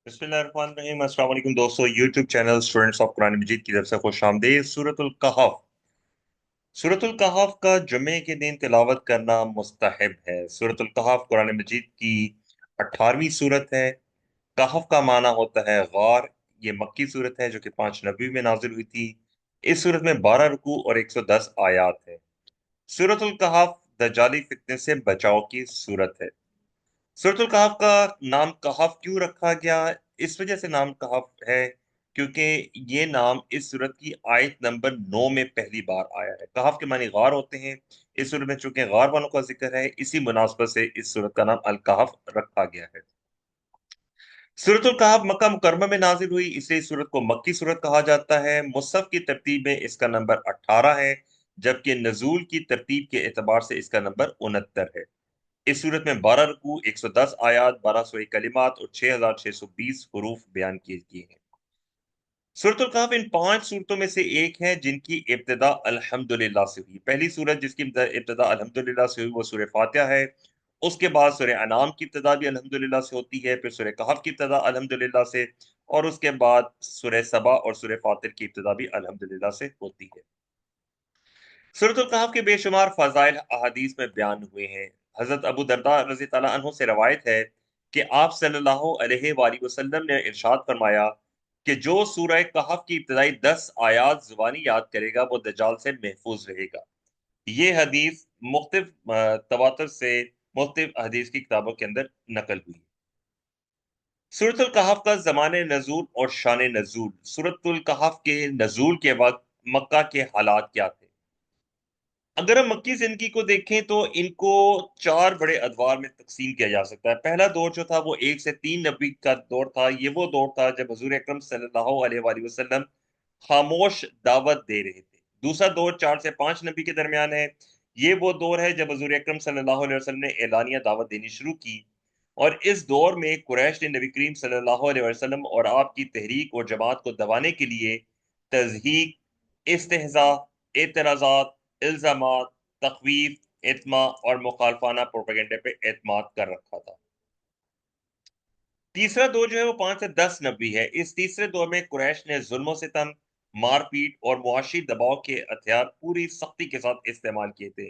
बिस्मिल्लाहिर्रहमानिर्रहीम। अस्सलाम वालेकुम दोस्तों, YouTube channel students of Quran Majeed की तरफ से खुश आमदीद। सूरतुल कहफ, सूरतुल कहफ का जुमे के दिन तिलावत करना मुस्तहब है। सूरतुल कहफ कुरान मजीद की 18वीं सूरत है। कहफ का माना होता है गार। ये मक्की सूरत है जो कि 5 नबी में नाजिल हुई थी। इस सूरत में 12 रुकू और 110 आयात है। सूरतुल कहफ दज्जाली फितने से बचाव की सूरत है। सूरतुल कहफ का नाम कहफ क्यों रखा गया? इस वजह से नाम कहफ है क्योंकि ये नाम इस सूरत की आयत नंबर 9 में पहली बार आया है। कहफ के मानी गार होते हैं। इस सूरत में चूंकि गार वालों का जिक्र है, इसी मुनासबत से इस सूरत का नाम अल कहफ रखा गया है। सूरतुल कहफ मक्का मुकरमा में नाजिल हुई, इसलिए इस सूरत को मक्की सूरत कहा जाता है। मुसहफ की तरतीब में इसका नंबर 18 है, जबकि नजूल की तरतीब के एतबार से इसका नंबर 69 है। इस सूरत में 12 रुकू, 110 आयात, 1201 कलिमात और 6620 हरूफ बयान किए गए हैं। सूरतुल कहफ इन 5 सूरतों में से एक है जिनकी इब्तिदा अल्हम्दुलिल्लाह से हुई। पहली सूरत जिसकी इब्तिदा अल्हम्दुलिल्लाह से हुई वो सूरह फातिहा है। उसके बाद सूरह अनाम की इब्तिदा भी अल्हम्दुलिल्लाह से होती है, फिर सूरह कहफ की इब्तिदा अल्हम्दुलिल्लाह से, और उसके बाद सूरह सबा और सूरह फातिर की इब्तिदा भी अल्हम्दुलिल्लाह से होती है। सूरतुल कहफ के बेशुमार फजाइल अहादीस में बयान हुए हैं। हजरत अबू दरदा रजी तआला अन्हु से रवायत है कि आप सल्लल्लाहु अलैहि वसल्लम ने इरशाद फरमाया कि जो सूरह कहफ की इब्तदाई 10 आयात जुबानी याद करेगा वो दज्जाल से महफूज रहेगा। ये हदीस मुख्तलिफ तवातर से मुख्तलिफ हदीस की किताबों के अंदर नकल हुई। सूरतुल कहफ का ज़माने नजूल और शान नजूल। सूरतुल कहफ के नजूल के वक्त मक्का के हालात क्या थे? अगर हम मक्की जिंदगी को देखें तो इनको 4 बड़े अदवार में तकसीम किया जा सकता है। पहला दौर जो था वो 1 से 3 नबी का दौर था। ये वो दौर था जब हजूर अकरम सल्लल्लाहु अलैहि वसल्लम खामोश दावत दे रहे थे। दूसरा दौर 4 से 5 नबी के दरमियान है। ये वो दौर है जब हजूर अकरम सल्लल्लाहु अलैहि वसल्लम ने एलानिया दावत देनी शुरू की। और इस दौर में कुरैश ने नबी करीम सल्लल्लाहु अलैहि वसल्लम और आपकी तहरीक और जमात को दबाने के लिए तजहीक, इस्तेहजा, एतराज़ात, इल्जामात, तखवीफ, इत्मा और मुखालफाना प्रोपेगेंडे पे एतमाद कर रखा था। तीसरा दौर जो है वो 5 से 10 नबी है। इस तीसरे दौर में कुरैश ने जुल्म सितम, मारपीट और मुआशी दबाव के हथियार पूरी सख्ती के साथ इस्तेमाल किए थे।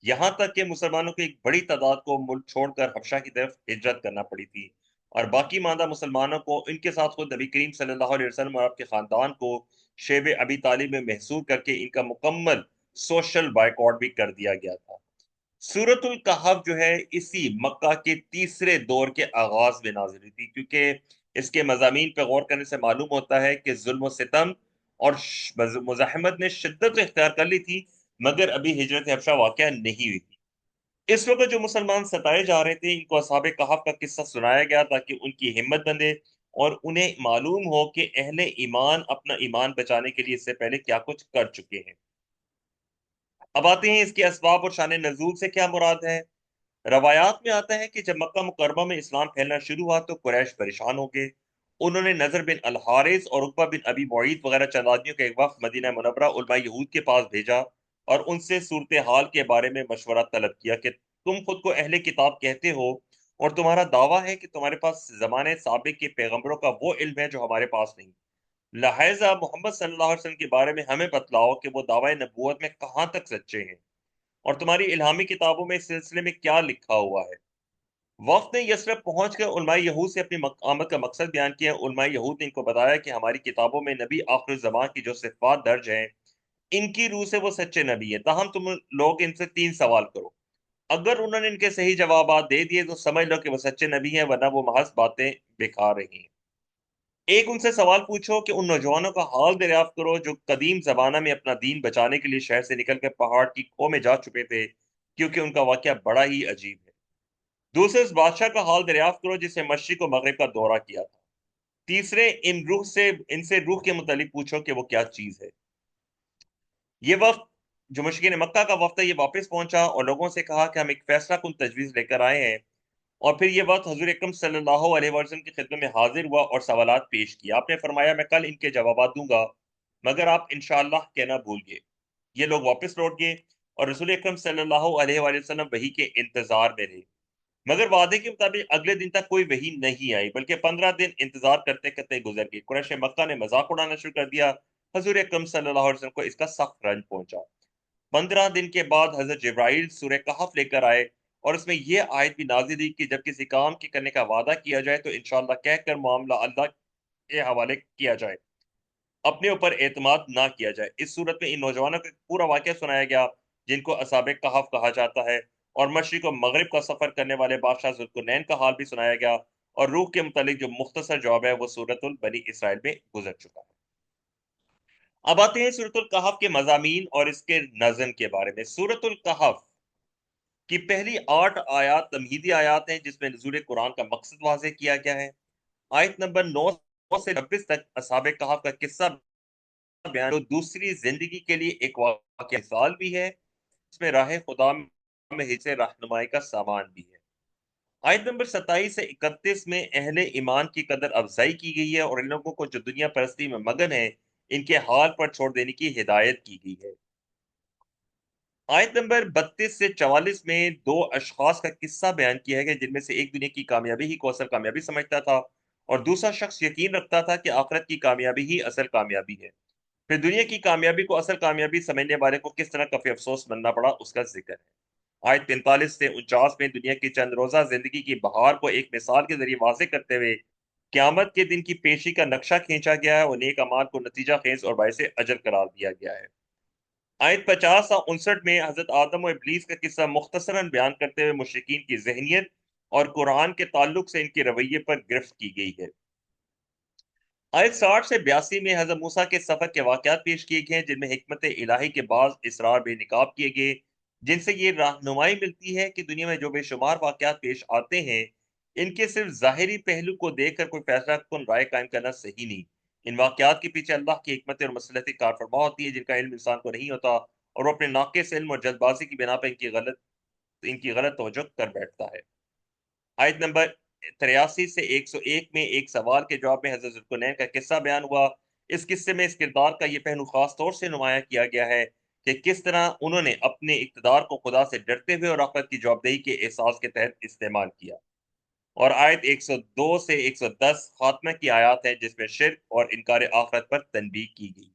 यहाँ तक कि मुसलमानों की एक बड़ी तादाद को मुल्क छोड़कर हबशा की तरफ हिजरत करना पड़ी थी, और बाकी मादा मुसलमानों को इनके साथ खुद नबी करीम सल्लल्लाहु अलैहि वसल्लम और आपके खानदान को शेब अबी तालिब में महसूर करके इनका मुकम्मल सोशल बायकॉट भी कर दिया गया था। सूरतुल कहफ जो है इसी मक्का के तीसरे दौर के आगाज में नाजिल हुई थी, क्योंकि इसके मजामीन पर गौर करने से मालूम होता है कि जुल्म सितम और मुजाहमत ने शिद्दत इख्तियार कर ली थी, मगर अभी हिजरत हबशा वाकया नहीं हुई थी। इस वक्त जो मुसलमान सताए जा रहे थे इनको असहाबे कहफ का किस्सा सुनाया गया ताकि उनकी हिम्मत बंधे और उन्हें मालूम हो कि अहले ईमान अपना ईमान बचाने के लिए इससे पहले क्या कुछ कर चुके हैं। अब आते हैं इसके असबाब और शान नजूल से क्या मुराद है। रवायात में आता है कि जब मक्का मुकरमा में इस्लाम फैलना शुरू हुआ तो कुरैश परेशान हो गए। उन्होंने नजर बिन अल हारिस और उकबा बिन अबी मुईत वगैरह चंद आदमियों का एक वक्त मदीना मुनव्वरा उलमा यहूद के पास भेजा और उनसे सूरत हाल के बारे में मशवरा तलब किया कि तुम खुद को अहले किताब कहते हो और तुम्हारा दावा है कि तुम्हारे पास जमाने साबिक के पैगंबरों का वो इल्म है जो हमारे पास नहीं। लिहाजा मोहम्मद सल्लल्लाहु अलैहि वसल्लम के बारे में हमें बतलाओ कि वो दावा नबूवत में कहाँ तक सच्चे हैं और तुम्हारी इल्हामी किताबों में इस सिलसिले में क्या लिखा हुआ है। वक्त ने यसरब पहुंच कर उलमाए यहूद से अपनी आमद का मकसद बयान किया। उलमाए यहूद ने इनको बताया कि हमारी किताबों में नबी आखिर ज़मान की जो सिफात दर्ज हैं इनकी रूह से वो सच्चे नबी है, ताहम तुम लोग इनसे 3 सवाल करो। अगर उन्होंने इनके सही जवाब दे दिए तो समझ लो कि वो सच्चे नबी हैं, वरना वो महज बातें बेकार रही हैं। एक उनसे सवाल पूछो कि उन नौजवानों का हाल दरियाफ्त करो जो कदीम जमाना में अपना दीन बचाने के लिए शहर से निकलकर पहाड़ की खो में जा चुके थे, क्योंकि उनका वाकया बड़ा ही अजीब है। दूसरे उस बादशाह का हाल दरियाफ्त करो जिसे मशरिक और मगरिब का दौरा किया था। तीसरे इनसे रूह के मुतालिक पूछो कि वो क्या चीज है। ये वक्त जो मुशरिकीन मक्का का वक्त है ये वापस पहुंचा और लोगों से कहा कि हम एक फैसला कुन तजवीज लेकर आए हैं। और फिर ये वक्त हजूर अकरम सल्लल्लाहु अलैहि वसल्लम की खिदमत में हाजिर हुआ और सवालात पेश किए। आपने फरमाया मैं कल इनके जवाब दूंगा, मगर आप इंशाअल्लाह कहना भूल गए। ये लोग वापस लौट गए और रसूल अकरम सल्लल्लाहु अलैहि वसल्लम वही के इंतजार में रहे। مگر وعدے کے مطابق اگلے دن تک کوئی وحی نہیں آئی، بلکہ 15 دن انتظار کرتے کرتے گزر گئے۔ قریش مکہ نے مذاق اڑانا شروع کر دیا۔ حضور اکرم صلی اللہ علیہ وسلم کو اس کا سخت رنج پہنچا۔ 15 دن کے بعد حضرت جبرائیل سورہ کہف لے کر آئے، اور اس میں یہ آیت بھی نازل ہوئی کہ جب کسی کام کے کرنے کا وعدہ کیا جائے تو انشاءاللہ کہہ کر معاملہ اللہ کے حوالے کیا جائے، اپنے اوپر اعتماد نہ کیا جائے۔ اس صورت میں ان نوجوانوں کا پورا واقعہ سنایا گیا جن کو اصحاب کہف کہا جاتا ہے، اور مشرق و مغرب کا سفر کرنے والے بادشاہ ذوالقرنین کا حال بھی سنایا گیا، اور روح کے متعلق جو مختصر جواب ہے وہ سورۃ البنی اسرائیل میں گزر چکا ہے۔ اب آتے ہیں سورۃ الکہف کے مضامین اور اس کے نظم کے بارے میں۔ سورۃ الکہف کی پہلی 8 آیات تمہیدی آیات ہیں جس میں نزول قرآن کا مقصد واضح کیا گیا ہے۔ آیت نمبر 9 سے 26 تک اصحاب کہف کا قصہ بیان جو دوسری زندگی کے لیے ایک واقعہ مثال بھی ہے، اس میں راہ خدا میں حصے رہنمائی کا سامان بھی ہے۔ آیت نمبر 27 سے 31 میں اہل ایمان کی قدر افزائی کی گئی ہے، اور ان لوگوں کو جو دنیا پرستی میں مگن ہے ان کے حال پر چھوڑ دینے کی ہدایت کی گئی ہے۔ آیت نمبر 32 سے 44 میں 2 اشخاص کا قصہ بیان کیا ہے جن میں سے ایک دنیا کی کامیابی ہی کو اصل کامیابی سمجھتا تھا، اور دوسرا شخص یقین رکھتا تھا کہ آخرت کی کامیابی ہی اصل کامیابی ہے۔ پھر دنیا کی کامیابی کو اصل کامیابی سمجھنے والے کو کس طرح کفی افسوس بننا پڑا اس کا ذکر ہے۔ آیت 45 سے 49 میں دنیا کی چند روزہ زندگی کی بہار کو ایک مثال کے ذریعے واضح کرتے ہوئے قیامت کے دن کی پیشی کا نقشہ کھینچا گیا ہے، اور نیک اعمال کو نتیجہ خیز اور باعث اجر قرار دیا گیا ہے۔ آیت 50 اور 59 میں حضرت آدم و ابلیس کا قصہ مختصراً بیان کرتے ہوئے مشرکین کی ذہنیت اور قرآن کے تعلق سے ان کے رویے پر گرفت کی گئی ہے۔ آیت 60 سے 82 میں حضرت موسیٰ کے سفر کے واقعات پیش کیے گئے ہیں جن میں حکمت الہی کے بعض اسرار بے نقاب کیے گئے، جن سے یہ رہنمائی ملتی ہے کہ دنیا میں جو بے شمار واقعات پیش آتے ہیں ان کے صرف ظاہری پہلو کو دیکھ کر کوئی فیصلہ کن رائے قائم کرنا صحیح نہیں۔ ان واقعات کے پیچھے اللہ کی حکمت اور مصلحت کار فرما ہوتی ہے جن کا علم انسان کو نہیں ہوتا، اور وہ اپنے ناقص علم اور جلد بازی کی بنا پر ان کی غلط توجہ کر بیٹھتا ہے۔ آیت نمبر 83 سے 101 میں ایک سوال کے جواب میں حضرت ذوالقرنین کا قصہ بیان ہوا۔ اس قصے میں اس کردار کا یہ پہلو خاص طور سے نمایاں کیا گیا ہے کہ کس طرح انہوں نے اپنے اقتدار کو خدا سے ڈرتے ہوئے اور آخرت کی جوابدہی کے احساس کے تحت استعمال کیا۔ اور آیت 102 سے 110 خاتمہ کی آیات ہیں جس میں شرک اور انکار آخرت پر تنبیہ کی گئی۔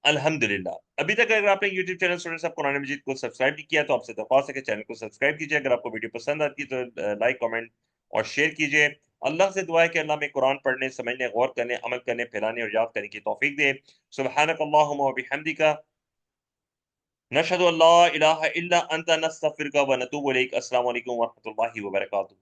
الحمدللہ، ابھی تک اگر آپ نے یوٹیوب چینل اسٹوڈنٹس آف قرآن مجید کو سبسکرائب نہیں کیا تو آپ سے درخواست ہے کہ چینل کو سبسکرائب کیجیے۔ اگر آپ کو ویڈیو پسند آتی ہے تو لائک، کمنٹ اور شیئر کیجیے۔ اللہ سے دعا ہے کہ اللہ میں قرآن پڑھنے، سمجھنے، غور کرنے، عمل کرنے، پھیلانے اور یاد کرنے کی توفیق دے۔ سبحانک اللہم و بحمدک، نشہد ان لا الہ الا انت، نستغفرک و نتوب الیک۔ السلام علیکم ورحمۃ اللہ وبرکاتہ۔